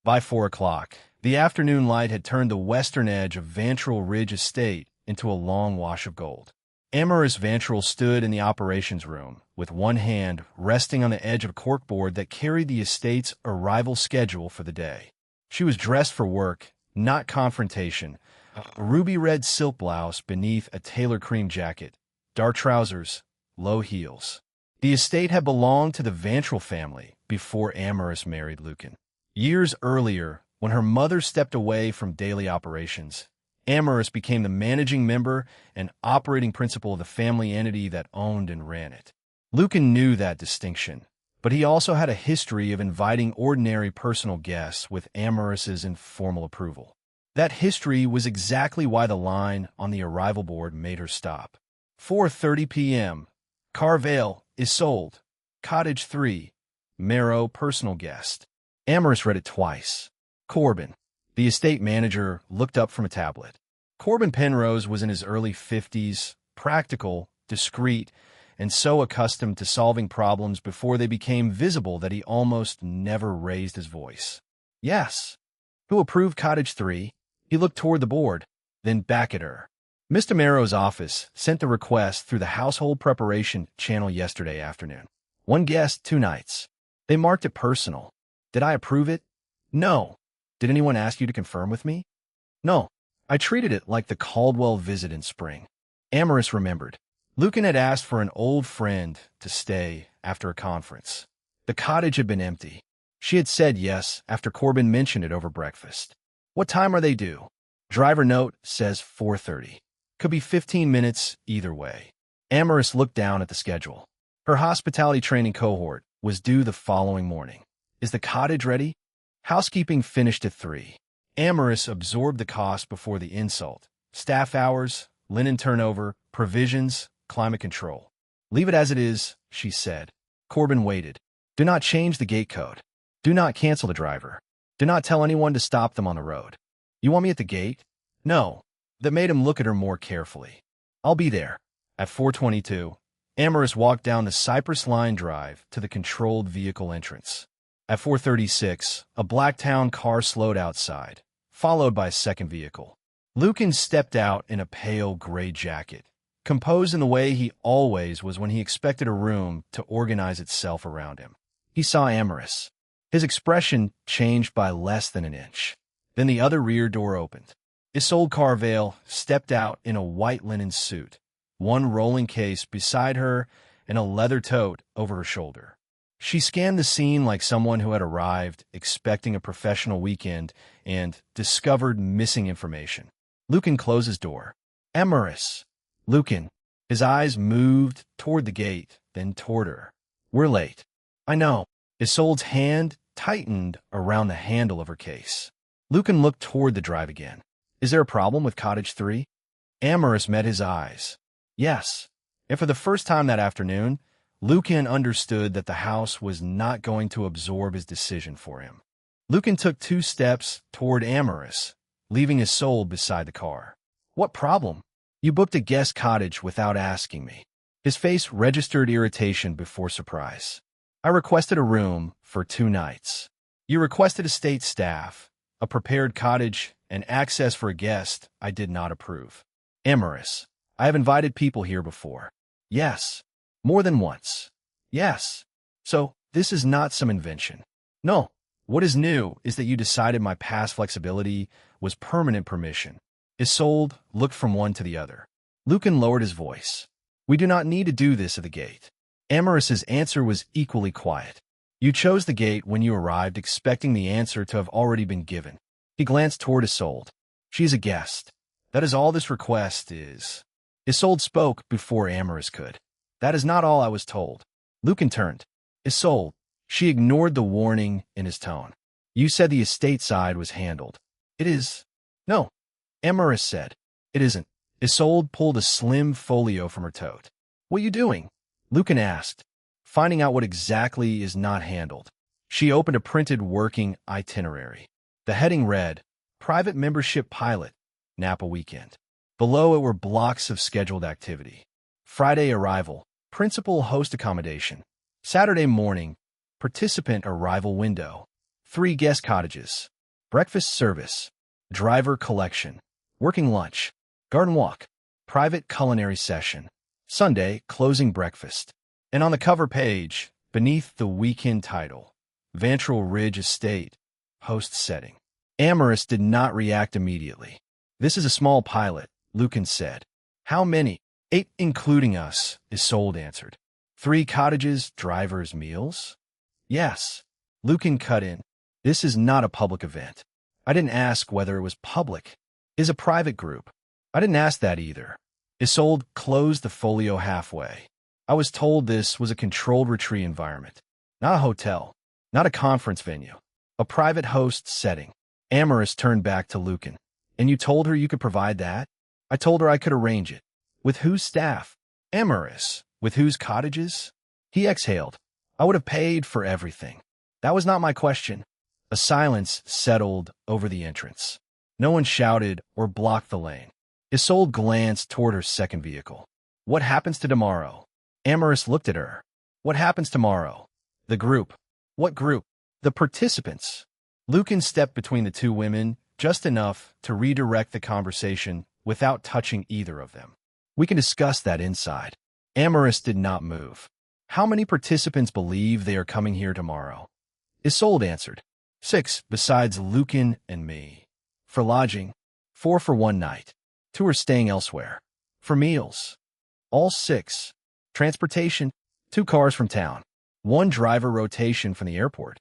By 4 o'clock, the afternoon light had turned the western edge of Vantrol Ridge estate into a long wash of gold. Amaris Vantrol stood in the operations room, with one hand resting on the edge of a corkboard that carried the estate's arrival schedule for the day. She was dressed for work, not confrontation, a ruby-red silk blouse beneath a tailor cream jacket, dark trousers, low heels. The estate had belonged to the Vantrol family before Amaris married Lucan. Years earlier, when her mother stepped away from daily operations, Amaris became the managing member and operating principal of the family entity that owned and ran it. Lucan knew that distinction, but he also had a history of inviting ordinary personal guests with Amaris's informal approval. That history was exactly why the line on the arrival board made her stop. 4:30 p.m. Carvale, Isolde, Cottage 3, Marrow, personal guest. Amaris read it twice. Corbin. The estate manager looked up from a tablet. Corbin Penrose was in his early 50s, practical, discreet, and so accustomed to solving problems before they became visible that he almost never raised his voice. Yes. Who approved Cottage 3? He looked toward the board, then back at her. Mr. Marrow's office sent the request through the household preparation channel yesterday afternoon. 1 guest, 2 nights. They marked it personal. Did I approve it? No. Did anyone ask you to confirm with me? No. I treated it like the Caldwell visit in spring. Amaris remembered. Lucan had asked for an old friend to stay after a conference. The cottage had been empty. She had said yes after Corbin mentioned it over breakfast. What time are they due? Driver note says 4:30. Could be 15 minutes either way. Amaris looked down at the schedule. Her hospitality training cohort was due the following morning. Is the cottage ready? Housekeeping finished at 3. Amaris absorbed the cost before the insult. Staff hours, linen turnover, provisions, climate control. Leave it as it is, she said. Corbin waited. Do not change the gate code. Do not cancel the driver. Do not tell anyone to stop them on the road. You want me at the gate? No. That made him look at her more carefully. I'll be there. At 4:22, Amaris walked down the Cypress Line Drive to the controlled vehicle entrance. At 4:36, a Blacktown car slowed outside, followed by a second vehicle. Lucan stepped out in a pale gray jacket, composed in the way he always was when he expected a room to organize itself around him. He saw Amaris. His expression changed by less than an inch. Then the other rear door opened. Isolde Carvale stepped out in a white linen suit, one rolling case beside her and a leather tote over her shoulder. She scanned the scene like someone who had arrived expecting a professional weekend and discovered missing information. Lucan closed his door. Amaris. Lucan. His eyes moved toward the gate, then toward her. We're late. I know. Isolde's hand tightened around the handle of her case. Lucan looked toward the drive again. Is there a problem with Cottage 3? Amaris met his eyes. Yes. And for the first time that afternoon, Lucan understood that the house was not going to absorb his decision for him. Lucan took 2 steps toward Amaris, leaving Isolde beside the car. What problem? You booked a guest cottage without asking me. His face registered irritation before surprise. I requested a room for 2 nights. You requested estate staff, a prepared cottage, and access for a guest I did not approve. Amaris. I have invited people here before. Yes. More than once. Yes. So, this is not some invention. No. What is new is that you decided my past flexibility was permanent permission. Isolde looked from one to the other. Lucan lowered his voice. We do not need to do this at the gate. Amaris's answer was equally quiet. You chose the gate when you arrived expecting the answer to have already been given. He glanced toward Isolde. She is a guest. That is all this request is. Isolde spoke before Amaris could. That is not all I was told. Lucan turned. Isolde. She ignored the warning in his tone. You said the estate side was handled. It is. No. Amaris said. It isn't. Isolde pulled a slim folio from her tote. What are you doing? Lucan asked. Finding out what exactly is not handled. She opened a printed working itinerary. The heading read, Private Membership Pilot, Napa Weekend. Below it were blocks of scheduled activity. Friday arrival, principal host accommodation. Saturday morning, participant arrival window. 3 guest cottages. breakfast service, driver collection, working lunch, garden walk, private culinary session, Sunday closing breakfast. And on the cover page, beneath the weekend title, Vantrol Ridge Estate, host setting. Amaris did not react immediately. This is a small pilot, Lucan said. How many? 8, including us, Isolde answered. 3 cottages, drivers, meals? Yes. Lucan cut in. This is not a public event. I didn't ask whether it was public. It's a private group. I didn't ask that either. Isolde closed the folio halfway. I was told this was a controlled retreat environment. Not a hotel. Not a conference venue. A private host setting. Amaris turned back to Lucan. And you told her you could provide that? I told her I could arrange it. With whose staff? Amaris. With whose cottages? He exhaled. I would have paid for everything. That was not my question. A silence settled over the entrance. No one shouted or blocked the lane. Isolde glanced toward her second vehicle. What happens to tomorrow? Amaris looked at her. What happens tomorrow? The group. What group? The participants. Lucan stepped between the two women, just enough to redirect the conversation without touching either of them. We can discuss that inside. Amaris did not move. How many participants believe they are coming here tomorrow? Isolde answered. 6, besides Lucan and me. For lodging, 4 for one night. 2 are staying elsewhere. For meals, all 6. Transportation, 2 cars from town. 1 driver rotation from the airport.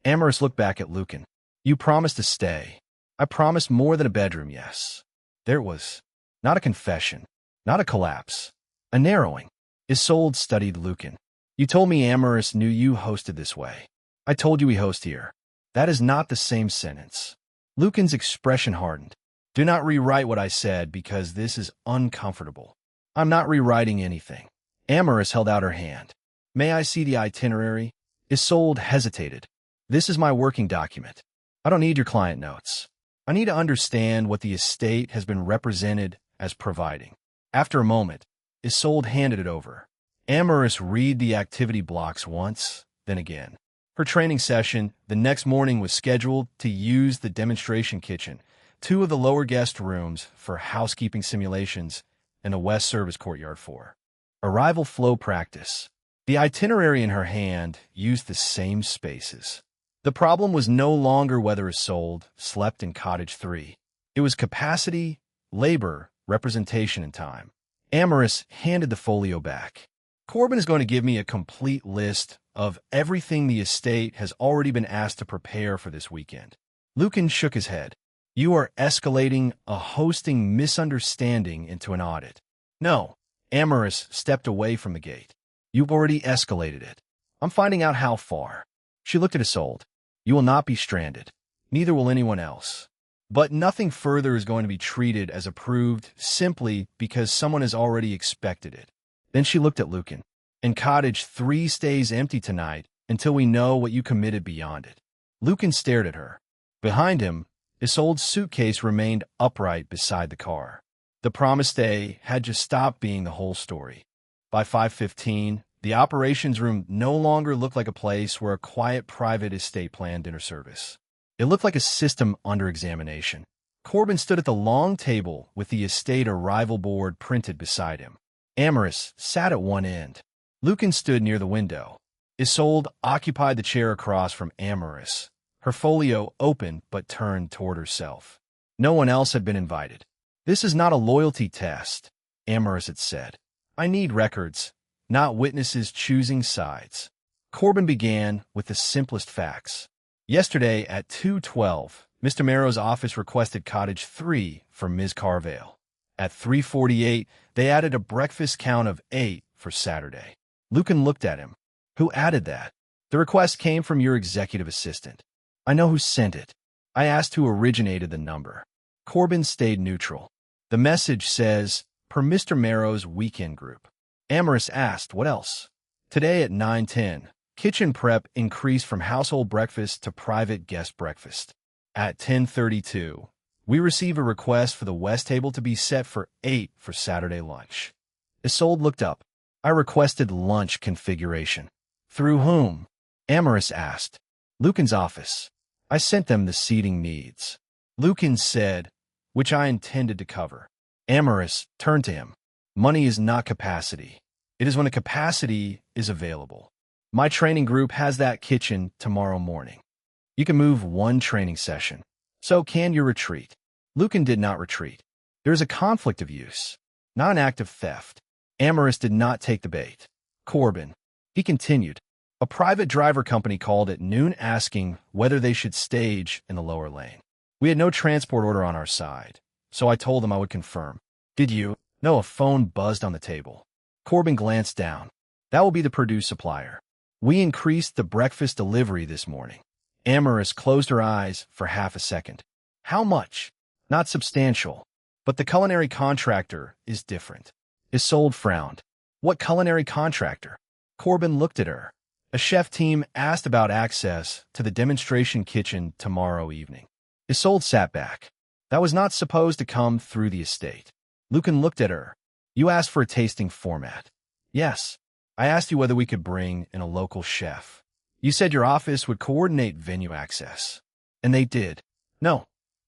Amaris looked back at Lucan. You promised to stay. I promised more than a bedroom, yes. There it was. Not a confession. Not a collapse. A narrowing. Isolde studied Lucan. You told me Amaris knew you hosted this way. I told you we host here. That is not the same sentence. Lucan's expression hardened. Do not rewrite what I said because this is uncomfortable. I'm not rewriting anything. Amaris held out her hand. May I see the itinerary? Isolde hesitated. This is my working document. I don't need your client notes. I need to understand what the estate has been represented as providing. After a moment, Isolde handed it over. Amaris read the activity blocks once, then again. Her training session the next morning was scheduled to use the demonstration kitchen, 2 of the lower guest rooms for housekeeping simulations, and the West Service Courtyard for arrival flow practice. The itinerary in her hand used the same spaces. The problem was no longer whether Isolde slept in Cottage 3. It was capacity, labor, representation, and time. Amaris handed the folio back. Corbin is going to give me a complete list of everything the estate has already been asked to prepare for this weekend. Lucan shook his head. You are escalating a hosting misunderstanding into an audit. No. Amaris stepped away from the gate. You've already escalated it. I'm finding out how far. She looked at Isolde. You will not be stranded. Neither will anyone else. But nothing further is going to be treated as approved simply because someone has already expected it. Then she looked at Lucan. And Cottage 3 stays empty tonight until we know what you committed beyond it. Lucan stared at her. Behind him, Isolde's suitcase remained upright beside the car. The promised day had just stopped being the whole story. By 5:15, the operations room no longer looked like a place where a quiet private estate planned dinner service. It looked like a system under examination. Corbin stood at the long table with the estate arrival board printed beside him. Amaris sat at one end. Lucan stood near the window. Isolde occupied the chair across from Amaris, her folio open but turned toward herself. No one else had been invited. This is not a loyalty test, Amaris had said. I need records, not witnesses choosing sides. Corbin began with the simplest facts. Yesterday at 2:12, Mr. Merrow's office requested Cottage 3 for Ms. Carvale. At 3:48, they added a breakfast count of 8 for Saturday. Lucan looked at him. Who added that? The request came from your executive assistant. I know who sent it. I asked who originated the number. Corbin stayed neutral. The message says, per Mr. Merrow's weekend group. Amaris asked, what else? Today at 9:10, kitchen prep increased from household breakfast to private guest breakfast. At 10:32, we receive a request for the west table to be set for 8 for Saturday lunch. Isolde looked up. I requested lunch configuration. Through whom? Amaris asked. Lucan's office. I sent them the seating needs. Lucan said, which I intended to cover. Amaris turned to him. Money is not capacity. It is when a capacity is available. My training group has that kitchen tomorrow morning. You can move one training session. So can your retreat. Lucan did not retreat. There is a conflict of use, not an act of theft. Amaris did not take the bait. Corbin. He continued. A private driver company called at noon asking whether they should stage in the lower lane. We had no transport order on our side, so I told them I would confirm. Did you? No, a phone buzzed on the table. Corbin glanced down. That will be the Purdue supplier. We increased the breakfast delivery this morning. Amaris closed her eyes for half a second. How much? Not substantial. But the culinary contractor is different. Isolde frowned. What culinary contractor? Corbin looked at her. A chef team asked about access to the demonstration kitchen tomorrow evening. Isolde sat back. That was not supposed to come through the estate. Lucan looked at her. You asked for a tasting format. Yes. I asked you whether we could bring in a local chef. You said your office would coordinate venue access. And they did. No.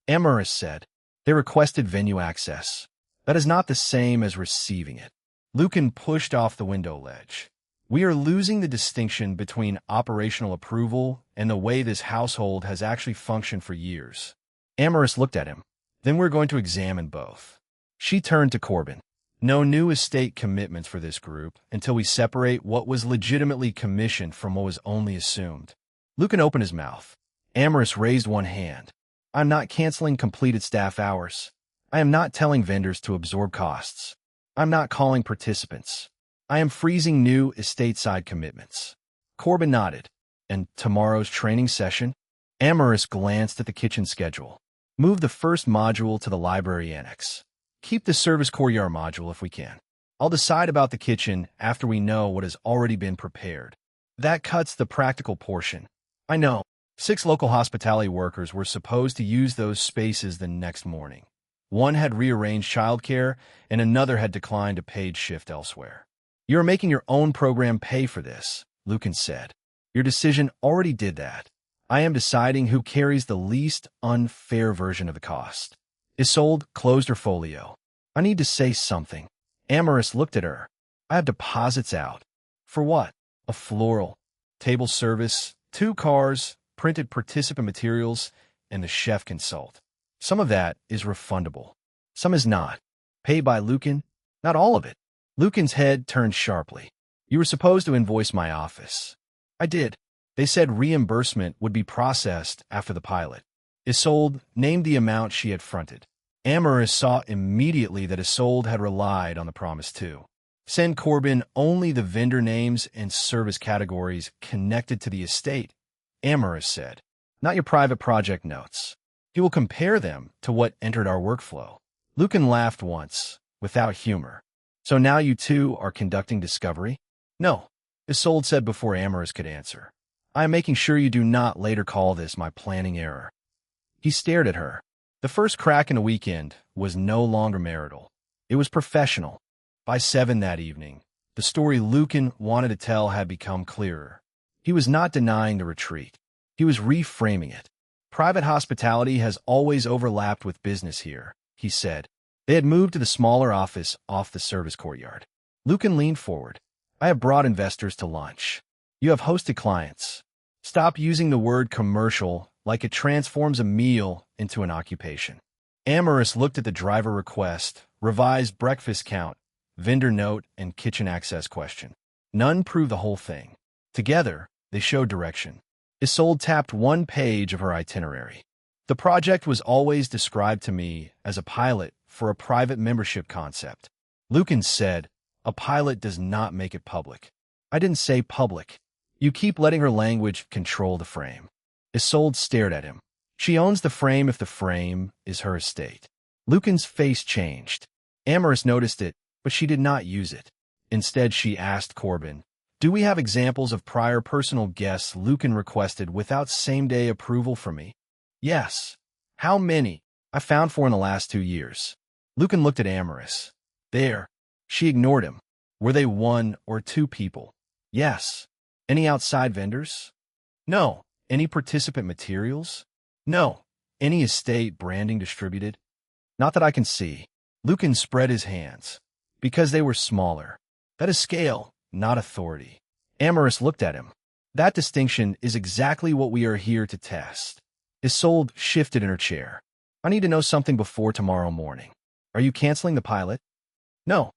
Amaris said. They requested venue access. That is not the same as receiving it. Lucan pushed off the window ledge. We are losing the distinction between operational approval and the way this household has actually functioned for years. Amaris looked at him. Then we're going to examine both. She turned to Corbin. No new estate commitments for this group until we separate what was legitimately commissioned from what was only assumed. Lucan opened his mouth. Amaris raised one hand. I'm not canceling completed staff hours. I am not telling vendors to absorb costs. I'm not calling participants. I am freezing new estate-side commitments. Corbin nodded. And tomorrow's training session? Amaris glanced at the kitchen schedule. Move the first module to the library annex. Keep the service courtyard module if we can. I'll decide about the kitchen after we know what has already been prepared. That cuts the practical portion. I know. 6 local hospitality workers were supposed to use those spaces the next morning. One had rearranged childcare, and another had declined a paid shift elsewhere. You are making your own program pay for this, Lucan said. Your decision already did that. I am deciding who carries the least unfair version of the cost. Isolde closed her folio. I need to say something. Amaris looked at her. I have deposits out. For what? A floral, table service, 2 cars, printed participant materials, and the chef consult. Some of that is refundable. Some is not. Paid by Lucan? Not all of it. Lucan's head turned sharply. You were supposed to invoice my office. I did. They said reimbursement would be processed after the pilot. Isolde named the amount she had fronted. Amaris saw immediately that Isolde had relied on the promise too. Send Corbin only the vendor names and service categories connected to the estate, Amaris said. Not your private project notes. He will compare them to what entered our workflow. Lucan laughed once, without humor. So now you two are conducting discovery? No, Isolde said before Amaris could answer. I am making sure you do not later call this my planning error. He stared at her. The first crack in a weekend was no longer marital. It was professional. By 7 that evening, the story Lucan wanted to tell had become clearer. He was not denying the retreat. He was reframing it. Private hospitality has always overlapped with business here, he said. They had moved to the smaller office off the service courtyard. Lucan leaned forward. I have brought investors to lunch. You have hosted clients. Stop using the word commercial like it transforms a meal into an occupation. Amaris looked at the driver request, revised breakfast count, vendor note, and kitchen access question. None proved the whole thing. Together, they showed direction. Isolde tapped one page of her itinerary. The project was always described to me as a pilot for a private membership concept. Lucan said, a pilot does not make it public. I didn't say public. You keep letting her language control the frame. Isolde stared at him. She owns the frame if the frame is her estate. Lucan's face changed. Amaris noticed it, but she did not use it. Instead, she asked Corbin, do we have examples of prior personal guests Lucan requested without same-day approval from me? Yes. How many? I found 4 in the last 2 years. Lucan looked at Amaris. There. She ignored him. Were they 1 or 2 people? Yes. Any outside vendors? No. Any participant materials? No. Any estate branding distributed? Not that I can see. Lucan spread his hands. Because they were smaller. That is scale, not authority. Amaris looked at him. That distinction is exactly what we are here to test. Isolde shifted in her chair. I need to know something before tomorrow morning. Are you canceling the pilot? No.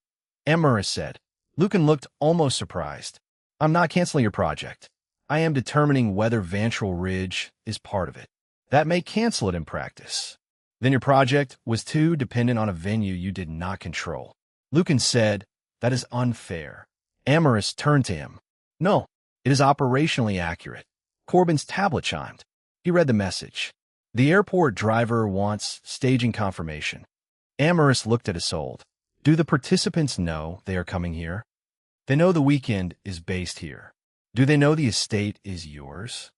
Amaris said. Lucan looked almost surprised. I'm not canceling your project. I am determining whether Vantrol Ridge is part of it. That may cancel it in practice. Then your project was too dependent on a venue you did not control. Lucan said, that is unfair. Amaris turned to him. No, it is operationally accurate. Corbin's tablet chimed. He read the message. The airport driver wants staging confirmation. Amaris looked at Isolde. Do the participants know they are coming here? They know the weekend is based here. Do they know the estate is yours?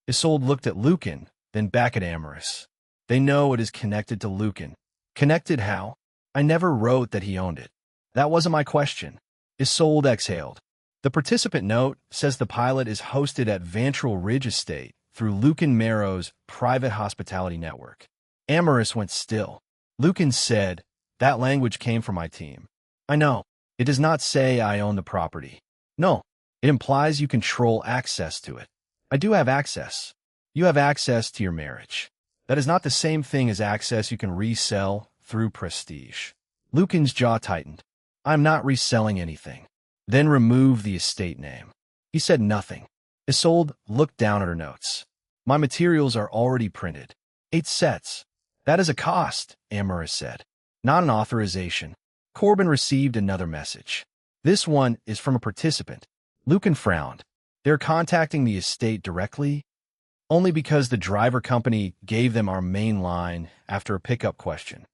Isolde looked at Lucan, then back at Amaris. They know it is connected to Lucan. Connected how? I never wrote that he owned it. That wasn't my question. Isolde exhaled. The participant note says the pilot is hosted at Vantrol Ridge Estate through Lucan Marrow's private hospitality network. Amaris went still. Lucan said, that language came from my team. I know. It does not say I own the property. No. It implies you control access to it. I do have access. You have access to your marriage. That is not the same thing as access you can resell through prestige. Lucan's jaw tightened. I'm not reselling anything. Then remove the estate name. He said nothing. Isolde looked down at her notes. My materials are already printed. 8 sets. That is a cost, Amaris said. Not an authorization. Corbin received another message. This one is from a participant. Lucan frowned. They're contacting the estate directly? Only because the driver company gave them our main line after a pickup question.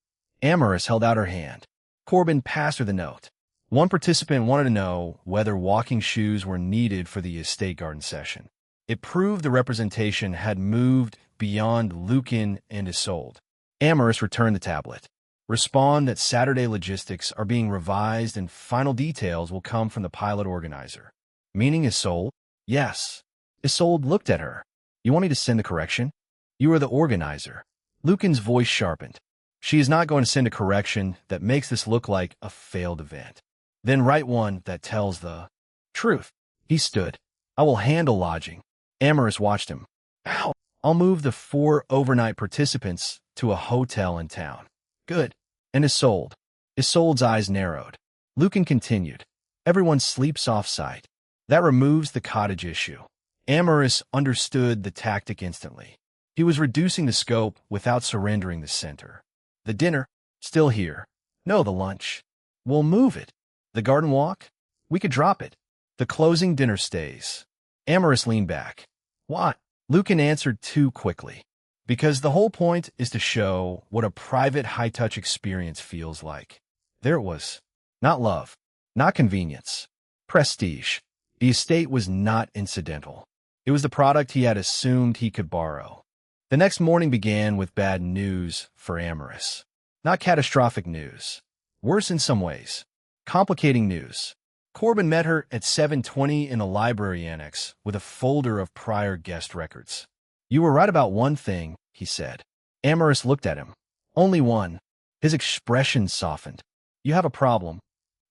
Amaris held out her hand. Corbin passed her the note. One participant wanted to know whether walking shoes were needed for the estate garden session. It proved the representation had moved beyond Lucan and Isolde. Amaris returned the tablet. Respond that Saturday logistics are being revised and final details will come from the pilot organizer. Meaning Isolde? Yes. Isolde looked at her. You want me to send the correction? You are the organizer. Lucan's voice sharpened. She is not going to send a correction that makes this look like a failed event. Then write one that tells the truth. He stood. I will handle lodging. Amaris watched him. Ow. I'll move the 4 overnight participants to a hotel in town. Good. And Isolde. Isolde's eyes narrowed. Lucan continued. Everyone sleeps off-site. That removes the cottage issue. Amaris understood the tactic instantly. He was reducing the scope without surrendering the center. The dinner? Still here. No, the lunch. We'll move it. The garden walk? We could drop it. The closing dinner stays. Amaris leaned back. What? Lucan answered too quickly. Because the whole point is to show what a private high-touch experience feels like. There it was. Not love. Not convenience. Prestige. The estate was not incidental. It was the product he had assumed he could borrow. The next morning began with bad news for Amaris. Not catastrophic news. Worse in some ways. Complicating news. Corbin met her at 7:20 in a library annex with a folder of prior guest records. You were right about one thing, he said. Amaris looked at him. Only one. His expression softened. You have a problem.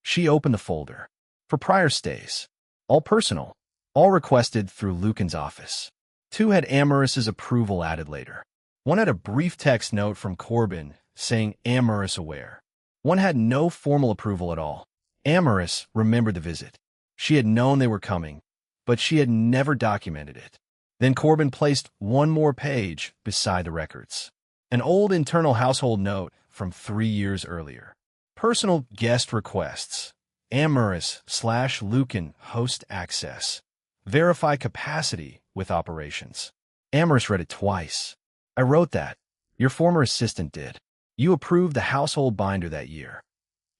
She opened the folder. For prior stays. All personal. All requested through Lucan's office. 2 had Amaris's approval added later. 1 had a brief text note from Corbin saying Amaris aware. 1 had no formal approval at all. Amaris remembered the visit. She had known they were coming, but she had never documented it. Then Corbin placed 1 more page beside the records. An old internal household note from 3 years earlier. Personal guest requests. Amaris/Lucan host access. Verify capacity with operations. Amaris read it twice. I wrote that. Your former assistant did. You approved the household binder that year.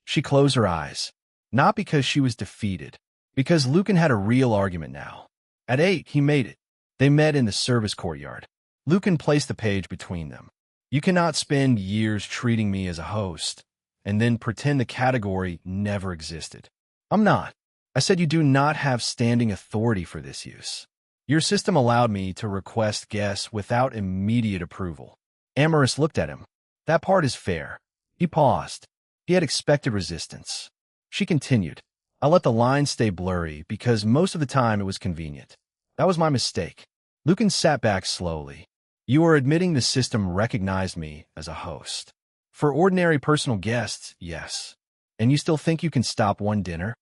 She closed her eyes. Not because she was defeated. Because Lucan had a real argument now. At 8, he made it. They met in the service courtyard. Lucan placed the page between them. You cannot spend years treating me as a host and then pretend the category never existed. I'm not. I said you do not have standing authority for this use. Your system allowed me to request guests without immediate approval. Amaris looked at him. That part is fair. He paused. He had expected resistance. She continued. I let the lines stay blurry because most of the time it was convenient. That was my mistake. Lucan sat back slowly. You are admitting the system recognized me as a host. For ordinary personal guests, yes. And you still think you can stop one dinner?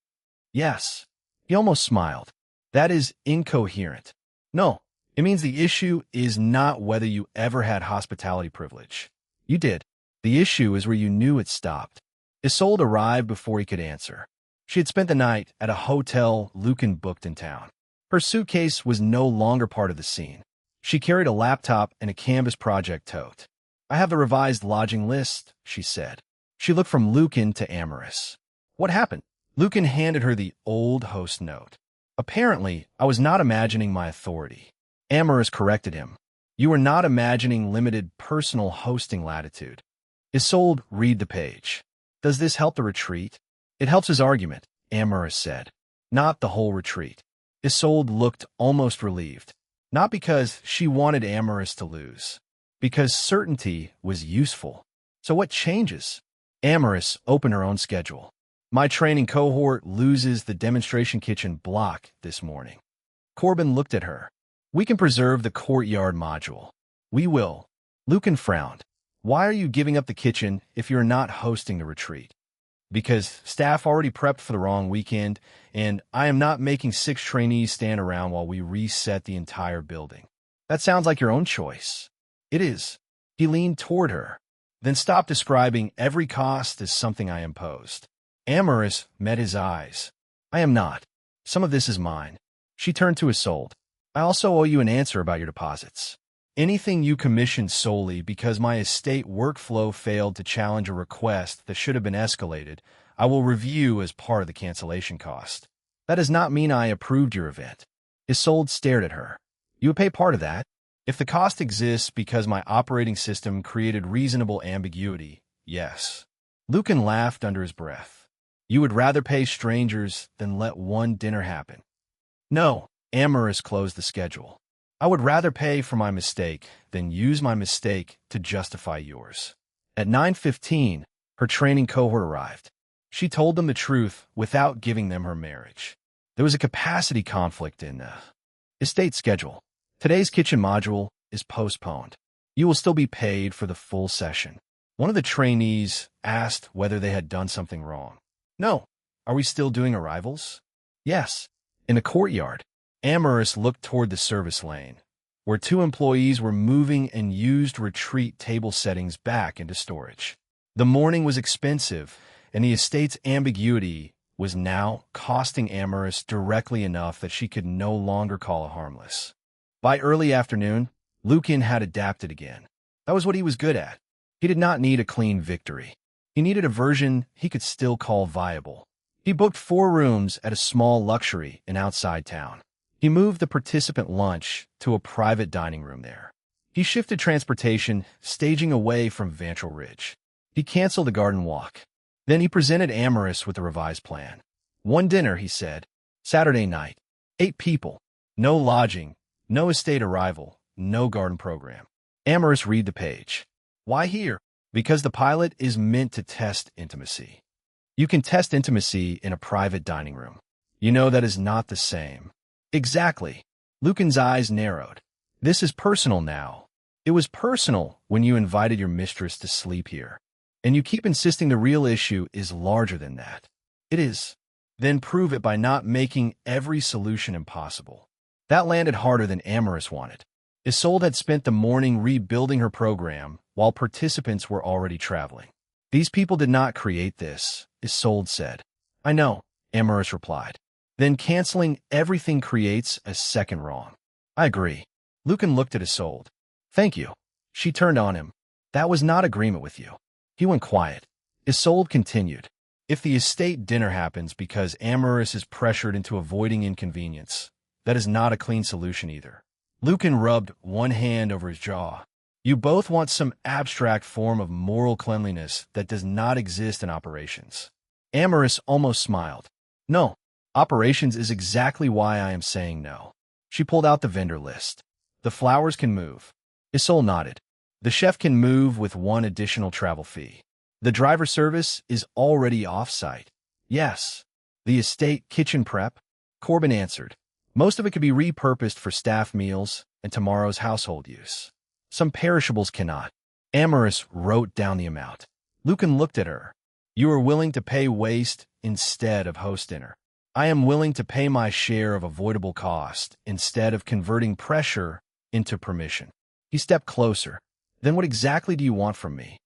Yes. He almost smiled. That is incoherent. No, it means the issue is not whether you ever had hospitality privilege. You did. The issue is where you knew it stopped. Isolde arrived before he could answer. She had spent the night at a hotel Lucan booked in town. Her suitcase was no longer part of the scene. She carried a laptop and a canvas project tote. I have the revised lodging list, she said. She looked from Lucan to Amaris. What happened? Lucan handed her the old host note. Apparently, I was not imagining my authority. Amaris corrected him. You were not imagining limited personal hosting latitude. Isolde, read the page. Does this help the retreat? It helps his argument, Amaris said. Not the whole retreat. Isolde looked almost relieved. Not because she wanted Amaris to lose. Because certainty was useful. So what changes? Amaris opened her own schedule. My training cohort loses the demonstration kitchen block this morning. Corbin looked at her. We can preserve the courtyard module. We will. Lucan frowned. Why are you giving up the kitchen if you're not hosting the retreat? Because staff already prepped for the wrong weekend, and I am not making 6 trainees stand around while we reset the entire building. That sounds like your own choice. It is. He leaned toward her. Then stop describing every cost as something I imposed. Amaris met his eyes. I am not. Some of this is mine. She turned to Isolde. I also owe you an answer about your deposits. Anything you commissioned solely because my estate workflow failed to challenge a request that should have been escalated, I will review as part of the cancellation cost. That does not mean I approved your event. Isolde stared at her. You would pay part of that? If the cost exists because my operating system created reasonable ambiguity, yes. Lucan laughed under his breath. You would rather pay strangers than let one dinner happen. No, Amaris closed the schedule. I would rather pay for my mistake than use my mistake to justify yours. At 9:15, her training cohort arrived. She told them the truth without giving them her marriage. There was a capacity conflict in the estate schedule. Today's kitchen module is postponed. You will still be paid for the full session. One of the trainees asked whether they had done something wrong. No. Are we still doing arrivals? Yes. In the courtyard. Amaris looked toward the service lane, where 2 employees were moving and used retreat table settings back into storage. The morning was expensive, and the estate's ambiguity was now costing Amaris directly enough that she could no longer call it harmless. By early afternoon, Lucan had adapted again. That was what he was good at. He did not need a clean victory. He needed a version he could still call viable. He booked 4 rooms at a small luxury in outside town. He moved the participant lunch to a private dining room there. He shifted transportation, staging away from Vantrol Ridge. He canceled the garden walk. Then he presented Amaris with a revised plan. 1 dinner, he said. Saturday night. 8 people. No lodging. No estate arrival. No garden program. Amaris read the page. Why here? Because the pilot is meant to test intimacy. You can test intimacy in a private dining room. You know that is not the same. Exactly. Lucan's eyes narrowed. This is personal now. It was personal when you invited your mistress to sleep here. And you keep insisting the real issue is larger than that. It is. Then prove it by not making every solution impossible. That landed harder than Amaris wanted. Isolde had spent the morning rebuilding her program while participants were already traveling. These people did not create this, Isolde said. I know, Amaris replied. Then canceling everything creates a second wrong. I agree. Lucan looked at Isolde. Thank you. She turned on him. That was not agreement with you. He went quiet. Isolde continued. If the estate dinner happens because Amaris is pressured into avoiding inconvenience, that is not a clean solution either. Lucan rubbed one hand over his jaw. You both want some abstract form of moral cleanliness that does not exist in operations. Amaris almost smiled. No. Operations is exactly why I am saying no. She pulled out the vendor list. The flowers can move. Isolde nodded. The chef can move with one additional travel fee. The driver service is already off-site. Yes. The estate kitchen prep? Corbin answered. Most of it could be repurposed for staff meals and tomorrow's household use. Some perishables cannot. Amaris wrote down the amount. Lucan looked at her. You are willing to pay waste instead of host dinner. I am willing to pay my share of avoidable cost instead of converting pressure into permission. He stepped closer. Then what exactly do you want from me?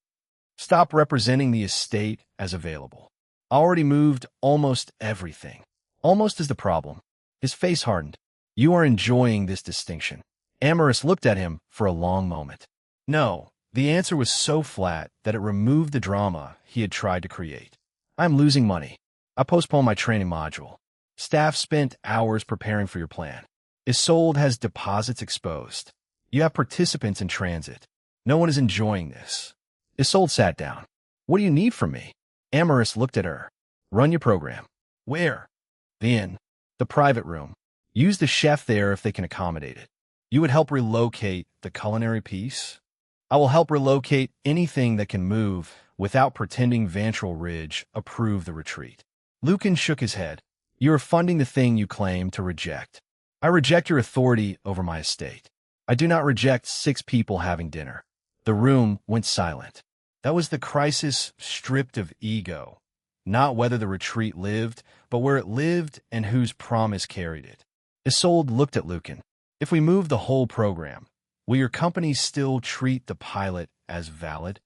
Stop representing the estate as available. I already moved almost everything. Almost is the problem. His face hardened. You are enjoying this distinction. Amaris looked at him for a long moment. No, the answer was so flat that it removed the drama he had tried to create. I'm losing money. I postponed my training module. Staff spent hours preparing for your plan. Isolde has deposits exposed. You have participants in transit. No one is enjoying this. Isolde sat down. What do you need from me? Amaris looked at her. Run your program. Where? The inn. The private room. Use the chef there if they can accommodate it. You would help relocate the culinary piece? I will help relocate anything that can move without pretending Vantrol Ridge approved the retreat. Lucan shook his head. You are funding the thing you claim to reject. I reject your authority over my estate. I do not reject 6 people having dinner. The room went silent. That was the crisis stripped of ego. Not whether the retreat lived, but where it lived and whose promise carried it. Isolde looked at Lucan. If we move the whole program, will your company still treat the pilot as valid?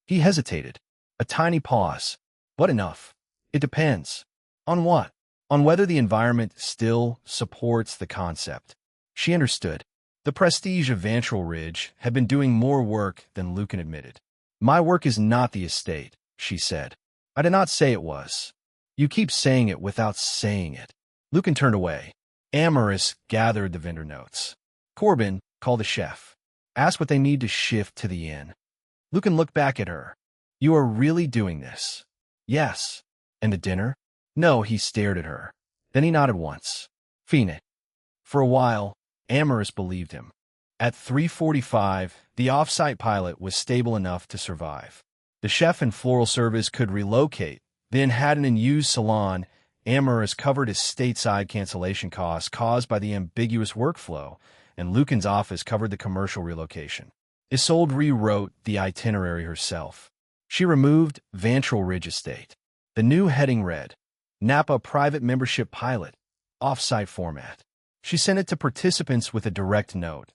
He hesitated. A tiny pause. But enough. It depends. On what? On whether the environment still supports the concept. She understood. The prestige of Vantrol Ridge had been doing more work than Lucan admitted. My work is not the estate, she said. I did not say it was. You keep saying it without saying it. Lucan turned away. Amaris gathered the vendor notes. Corbin called the chef. Ask what they need to shift to the inn. Lucan looked back at her. You are really doing this? Yes. And the dinner? No, he stared at her. Then he nodded once. Phoenix. For a while, Amaris believed him. At 3:45, the off-site pilot was stable enough to survive. The chef and floral service could relocate, then had an unused salon. Amaris covered his stateside cancellation costs caused by the ambiguous workflow, and Lucan's office covered the commercial relocation. Isolde rewrote the itinerary herself. She removed Vantrol Ridge Estate. The new heading read, Napa Private Membership Pilot, off-site format. She sent it to participants with a direct note.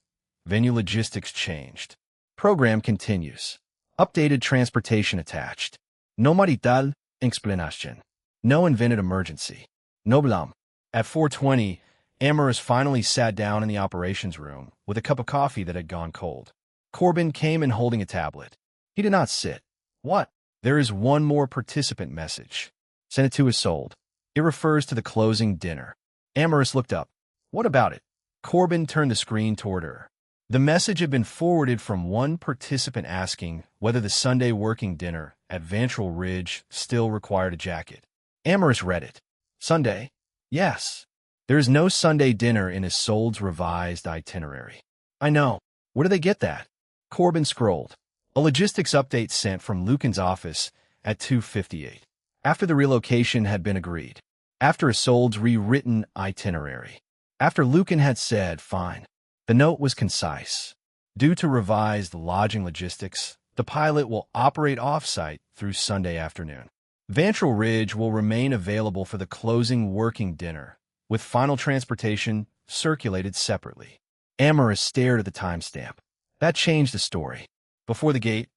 Venue logistics changed. Program continues. Updated transportation attached. No marital explanation. No invented emergency. No blam. At 4:20, Amaris finally sat down in the operations room with a cup of coffee that had gone cold. Corbin came in holding a tablet. He did not sit. What? There is one more participant message. Send it to Isolde. It refers to the closing dinner. Amaris looked up. What about it? Corbin turned the screen toward her. The message had been forwarded from one participant asking whether the Sunday working dinner at Vantrol Ridge still required a jacket. Amaris read it. Sunday? Yes. There is no Sunday dinner in Isolde's revised itinerary. I know. Where do they get that? Corbin scrolled. A logistics update sent from Lucan's office at 2:58. After the relocation had been agreed. After Isolde's rewritten itinerary. After Lucan had said, fine. The note was concise. Due to revised lodging logistics, the pilot will operate off-site through Sunday afternoon. Vantrol Ridge will remain available for the closing working dinner, with final transportation circulated separately. Amaris stared at the timestamp. That changed the story. Before the gate,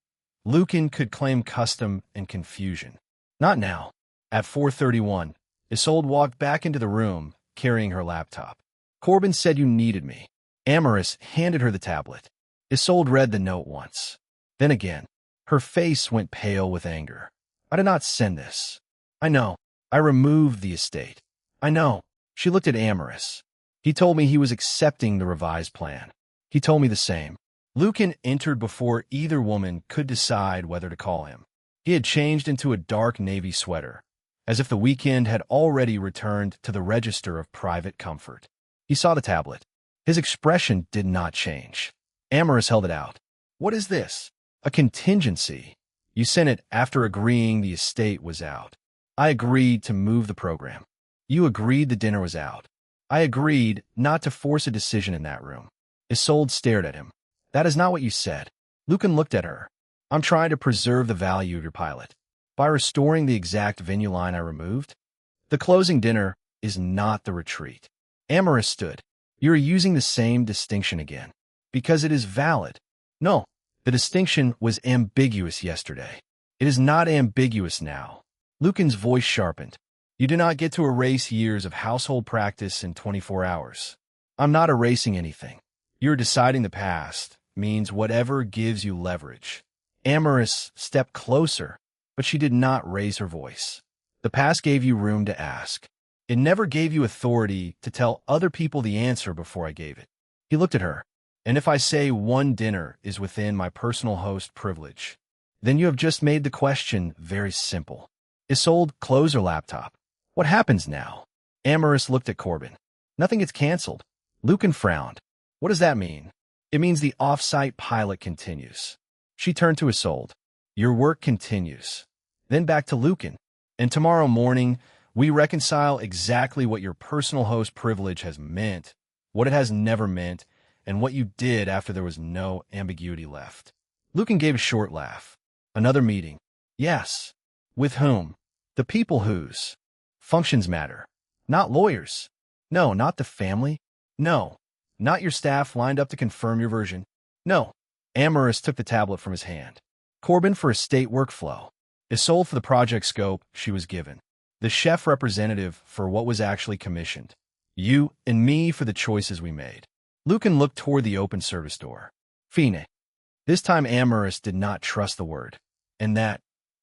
Lucan could claim custom and confusion. Not now. At 4:31, Isolde walked back into the room, carrying her laptop. Corbin said you needed me. Amaris handed her the tablet. Isolde read the note once. Then again. Her face went pale with anger. I did not send this. I know. I removed the estate. I know. She looked at Amaris. He told me he was accepting the revised plan. He told me the same. Lucan entered before either woman could decide whether to call him. He had changed into a dark navy sweater, as if the weekend had already returned to the register of private comfort. He saw the tablet. His expression did not change. Amaris held it out. What is this? A contingency. You sent it after agreeing the estate was out. I agreed to move the program. You agreed the dinner was out. I agreed not to force a decision in that room. Isolde stared at him. That is not what you said. Lucan looked at her. I'm trying to preserve the value of your pilot. By restoring the exact venue line I removed, the closing dinner is not the retreat. Amaris stood. You are using the same distinction again. Because it is valid. No, the distinction was ambiguous yesterday. It is not ambiguous now. Lucan's voice sharpened. You do not get to erase years of household practice in 24 hours. I'm not erasing anything. You're deciding the past means whatever gives you leverage. Amaris stepped closer, but she did not raise her voice. The past gave you room to ask. It never gave you authority to tell other people the answer before I gave it. He looked at her. And if I say one dinner is within my personal host privilege, then you have just made the question very simple. Isolde closed her laptop. What happens now? Amaris looked at Corbin. Nothing gets canceled. Lucan frowned. What does that mean? It means the off-site pilot continues. She turned to Isolde. Your work continues. Then back to Lucan. And tomorrow morning, we reconcile exactly what your personal host privilege has meant, what it has never meant, and what you did after there was no ambiguity left. Lucan gave a short laugh. Another meeting. Yes. With whom? The people whose functions matter. Not lawyers. No, not the family. No. Not your staff lined up to confirm your version. No. Amaris took the tablet from his hand. Corbin for estate workflow. Isolde for the project scope she was given. The chef representative for what was actually commissioned. You and me for the choices we made. Lucan looked toward the open service door. Fine. This time Amaris did not trust the word. And that,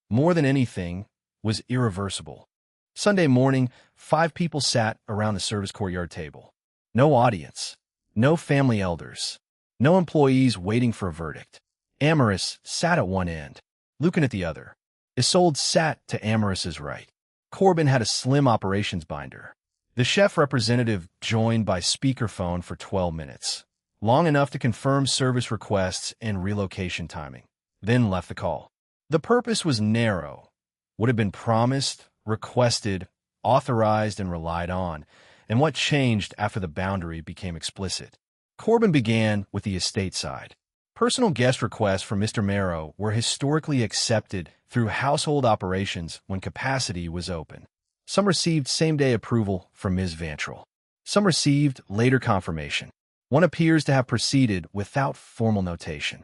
more than anything, was irreversible. Sunday morning, 5 people sat around the service courtyard table. No audience. No family elders. No employees waiting for a verdict. Amaris sat at one end, Lucan at the other. Isolde sat to Amaris's right. Corbin had a slim operations binder. The chef representative joined by speakerphone for 12 minutes, long enough to confirm service requests and relocation timing, then left the call. The purpose was narrow. What had been promised, requested, authorized, and relied on, and what changed after the boundary became explicit. Corbin began with the estate side. Personal guest requests from Mr. Marrow were historically accepted through household operations when capacity was open. Some received same-day approval from Ms. Vantrol. Some received later confirmation. One appears to have proceeded without formal notation.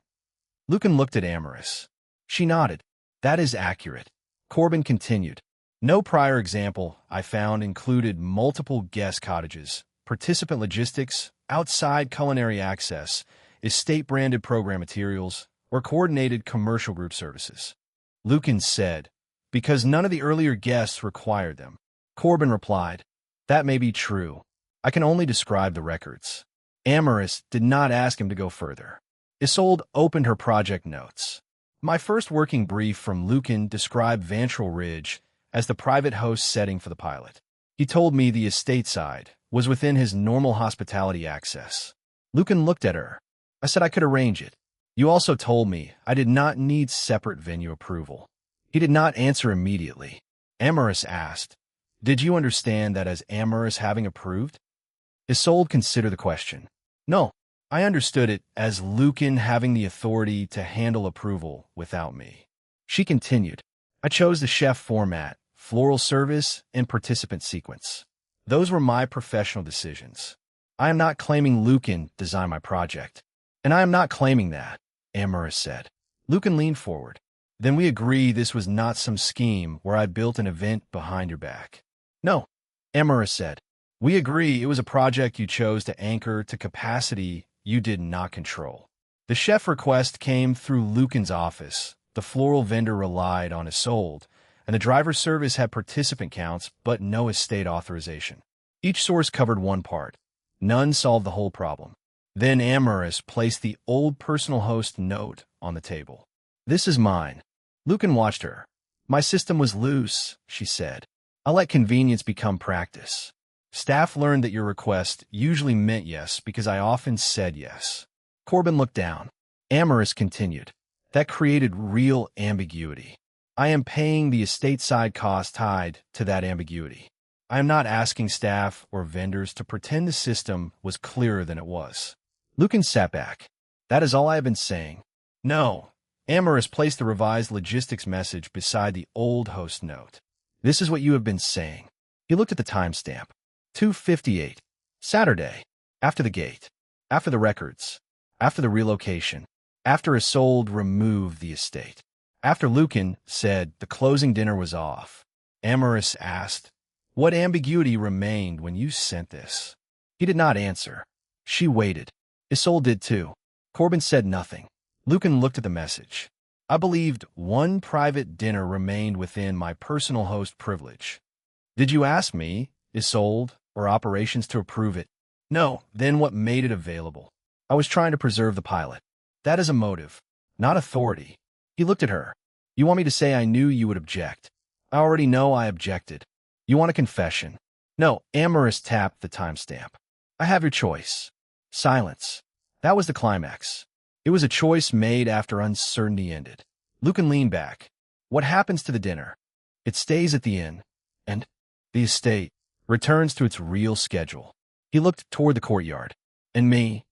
Lucan looked at Amaris. She nodded. That is accurate. Corbin continued. No prior example I found included multiple guest cottages, participant logistics, outside culinary access, estate-branded program materials, or coordinated commercial group services. Lucan said, because none of the earlier guests required them. Corbin replied, that may be true. I can only describe the records. Amaris did not ask him to go further. Isolde opened her project notes. My first working brief from Lucan described Vantrol Ridge as the private host setting for the pilot. He told me the estate side was within his normal hospitality access. Lucan looked at her. I said I could arrange it. You also told me I did not need separate venue approval. He did not answer immediately. Amaris asked, did you understand that as Amaris having approved? Isolde considered the question. No, I understood it as Lucan having the authority to handle approval without me. She continued, I chose the chef format, floral service, and participant sequence. Those were my professional decisions. I am not claiming Lucan designed my project. And I am not claiming that, Amaris said. Lucan leaned forward. Then we agree this was not some scheme where I built an event behind your back. No, Amaris said. We agree it was a project you chose to anchor to capacity you did not control. The chef request came through Lucan's office. The floral vendor relied on Isolde, and the driver service had participant counts but no estate authorization. Each source covered one part. None solved the whole problem. Then Amaris placed the old personal host note on the table. This is mine. Lucan watched her. My system was loose, she said. I let convenience become practice. Staff learned that your request usually meant yes because I often said yes. Corbin looked down. Amaris continued. That created real ambiguity. I am paying the estate side cost tied to that ambiguity. I am not asking staff or vendors to pretend the system was clearer than it was. Lucan sat back. That is all I have been saying. No. Amaris placed the revised logistics message beside the old host note. This is what you have been saying. He looked at the timestamp. 2:58. Saturday. After the gate. After the records. After the relocation. After Isolde removed the estate. After Lucan said the closing dinner was off. Amaris asked, what ambiguity remained when you sent this? He did not answer. She waited. Isolde did too. Corbin said nothing. Lucan looked at the message. I believed one private dinner remained within my personal host privilege. Did you ask me, Isolde, or operations to approve it? No. Then what made it available? I was trying to preserve the pilot. That is a motive, not authority. He looked at her. You want me to say I knew you would object? I already know I objected. You want a confession? No. Amaris tapped the timestamp. I have your choice. Silence. That was the climax. It was a choice made after uncertainty ended. Lucan leaned back. What happens to the dinner? It stays at the inn, and the estate returns to its real schedule. He looked toward the courtyard. And me?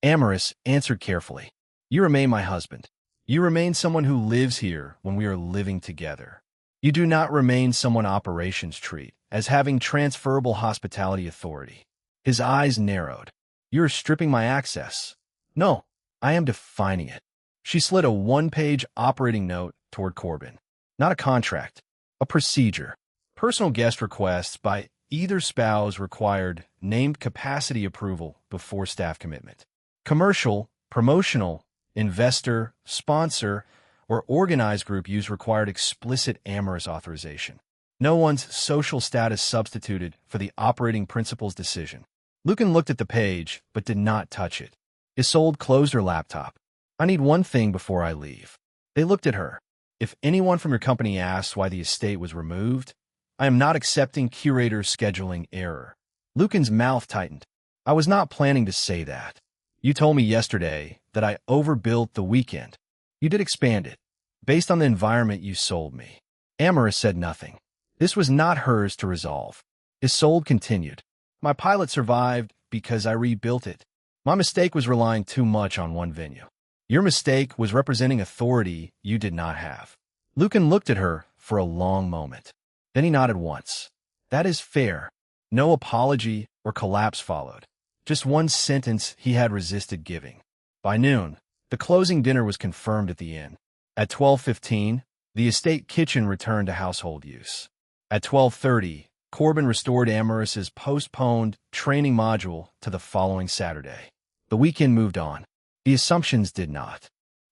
Amaris answered carefully. You remain my husband. You remain someone who lives here when we are living together. You do not remain someone operations treat as having transferable hospitality authority. His eyes narrowed. You are stripping my access. No, I am defining it. She slid a one-page operating note toward Corbin. Not a contract, a procedure. Personal guest requests by either spouse required named capacity approval before staff commitment. Commercial, promotional, investor, sponsor, or organized group use required explicit Amaris authorization. No one's social status substituted for the operating principal's decision. Lucan looked at the page, but did not touch it. Isolde closed her laptop. I need one thing before I leave. They looked at her. If anyone from your company asks why the estate was removed, I am not accepting curator's scheduling error. Lucan's mouth tightened. I was not planning to say that. You told me yesterday that I overbuilt the weekend. You did expand it, based on the environment you sold me. Amaris said nothing. This was not hers to resolve. Isolde continued. My pilot survived because I rebuilt it. My mistake was relying too much on one venue. Your mistake was representing authority you did not have. Lucan looked at her for a long moment. Then he nodded once. That is fair. No apology or collapse followed. Just one sentence he had resisted giving. By noon, the closing dinner was confirmed at the inn. At 12:15, the estate kitchen returned to household use. At 12:30, Corbin restored Amaris's postponed training module to the following Saturday. The weekend moved on. The assumptions did not.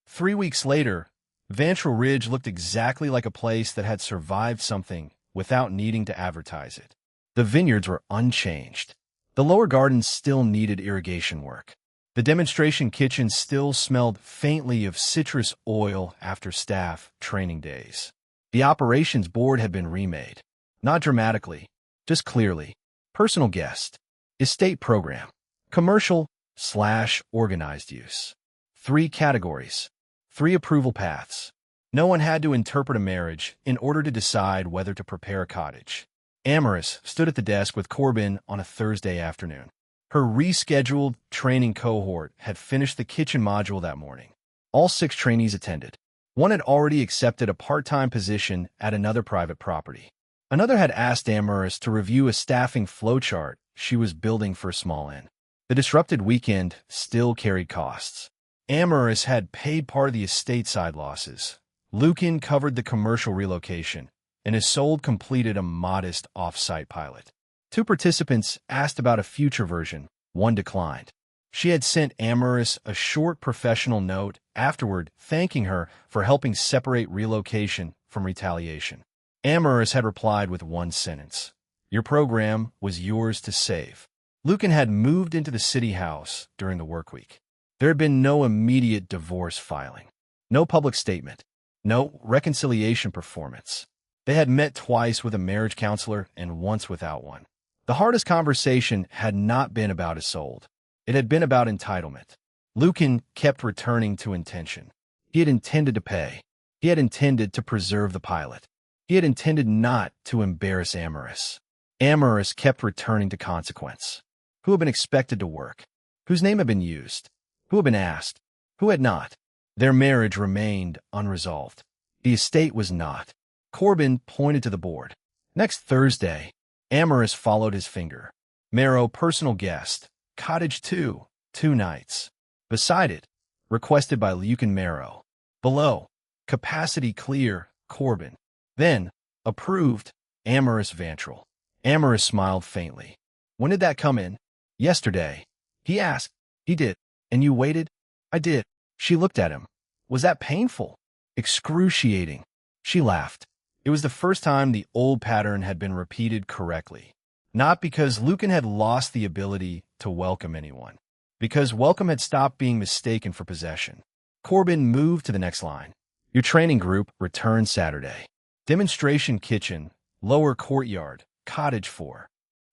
3 weeks later, Vantrol Ridge looked exactly like a place that had survived something without needing to advertise it. The vineyards were unchanged. The lower gardens still needed irrigation work. The demonstration kitchen still smelled faintly of citrus oil after staff training days. The operations board had been remade. Not dramatically, just clearly. Personal guest. Estate program. Commercial/organized use. 3 categories. 3 approval paths. No one had to interpret a marriage in order to decide whether to prepare a cottage. Amaris stood at the desk with Corbin on a Thursday afternoon. Her rescheduled training cohort had finished the kitchen module that morning. All 6 trainees attended. One had already accepted a part-time position at another private property. Another had asked Amaris to review a staffing flowchart she was building for a small inn. The disrupted weekend still carried costs. Amaris had paid part of the estate side losses. Lucan covered the commercial relocation, and Isolde completed a modest off-site pilot. 2 participants asked about a future version. 1 declined. She had sent Amaris a short professional note afterward thanking her for helping separate relocation from retaliation. Amaris had replied with 1 sentence. Your program was yours to save. Lucan had moved into the city house during the workweek. There had been no immediate divorce filing, no public statement, no reconciliation performance. They had met twice with a marriage counselor and once without one. The hardest conversation had not been about Isolde. It had been about entitlement. Lucan kept returning to intention. He had intended to pay. He had intended to preserve the pilot. He had intended not to embarrass Amaris. Amaris kept returning to consequence. Who had been expected to work? Whose name had been used? Who had been asked? Who had not? Their marriage remained unresolved. The estate was not. Corbin pointed to the board. Next Thursday, Amaris followed his finger. Marrow, personal guest. Cottage 2, 2 nights. Beside it, requested by Lucan Marrow. Below, capacity clear, Corbin. Then, approved, Amaris Vantrol. Amaris smiled faintly. When did that come in? Yesterday. He asked. He did. And you waited? I did. She looked at him. Was that painful? Excruciating. She laughed. It was the first time the old pattern had been repeated correctly. Not because Lucan had lost the ability to welcome anyone. Because welcome had stopped being mistaken for possession. Corbin moved to the next line. Your training group returns Saturday. Demonstration kitchen, lower courtyard, cottage 4.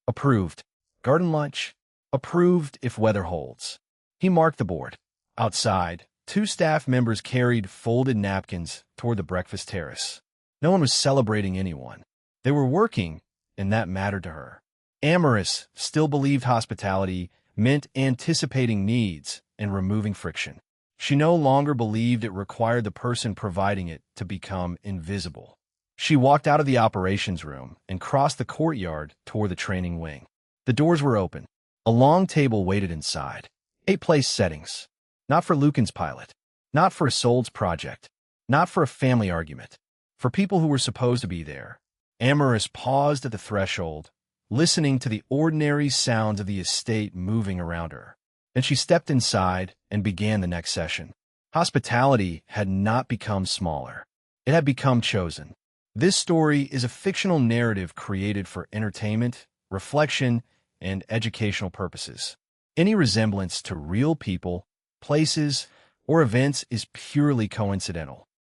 Approved. Garden lunch. Approved if weather holds. He marked the board. Outside, 2 staff members carried folded napkins toward the breakfast terrace. No one was celebrating anyone. They were working, and that mattered to her. Amaris still believed hospitality meant anticipating needs and removing friction. She no longer believed it required the person providing it to become invisible. She walked out of the operations room and crossed the courtyard toward the training wing. The doors were open. A long table waited inside. 8 place settings. Not for Lucan's pilot. Not for Isolde's project. Not for a family argument. For people who were supposed to be there. Amaris paused at the threshold, listening to the ordinary sounds of the estate moving around her. Then she stepped inside and began the next session. Hospitality had not become smaller. It had become chosen. This story is a fictional narrative created for entertainment, reflection, and educational purposes. Any resemblance to real people, places, or events is purely coincidental.